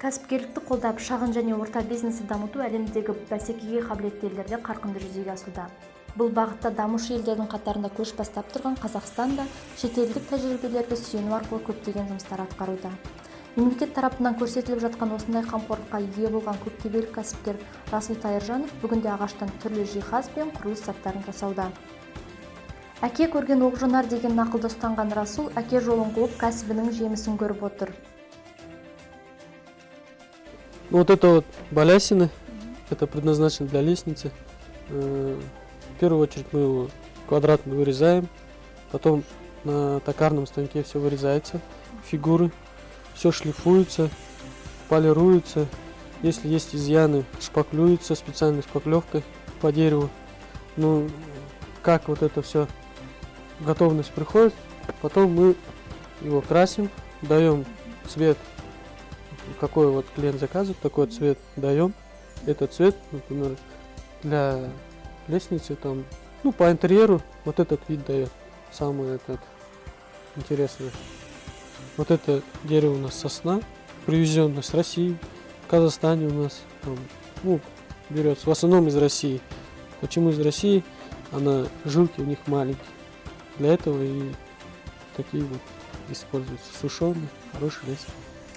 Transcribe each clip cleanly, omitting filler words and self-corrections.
Кәсіпкерлікті қолдап, шағын және орта бизнесті дамыту әлемдегі бәсекеге қабілетті елдерде қарқынды жүзеге асуда. Бұл бағытта дамушы елдердің қатарында көш бастап тұрған Қазақстан да шетелдік тәжірибелерге сүйену арқылы көптеген жұмыстар атқаруда. Мемлекет тарапынан көрсетіліп жатқан осындай қамқорлыққа ие болған көптебелік кәсіпкер Расул Тайыржанов бүгінде ағаштан түрлі жиһаз бен құрылыс заттарын жасауда. Әке көрген оқ жонар деген нақылды ұстанған Расул әке жолын қуып кәсібінің жемісін көріп отыр. Вот это вот балясины, это предназначено для лестницы. В первую очередь мы его квадратно вырезаем, потом на токарном станке все вырезается, фигуры, все шлифуется, полируется. Если есть изъяны, шпаклюется специальной шпаклевкой по дереву. Ну, как вот это все, готовность приходит, потом мы его красим, даем цвет. Какой вот клиент заказывает, такой цвет даем. Этот цвет, например, для лестницы, там, ну, по интерьеру вот этот вид дает. Самое интересное. Вот это дерево у нас сосна, привезенное с России. В Казахстане у нас там, ну, берется в основном из России. Почему из России? Жилки у них маленькие. Для этого и такие вот используются. Сушеный, хороший лес.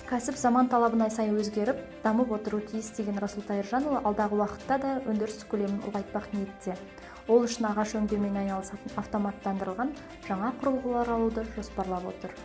Кәсіп заман талабына сай өзгеріп, дамып отыру тиіс деген Расул Тайыржанұлы алдағы уақытта да өндіріс көлемін ұлғайтпақ ниетте. Ол үшін ағаш өңдеумен айналысатын автоматтандырылған жаңа құрылғылар алуды жоспарлап отыр.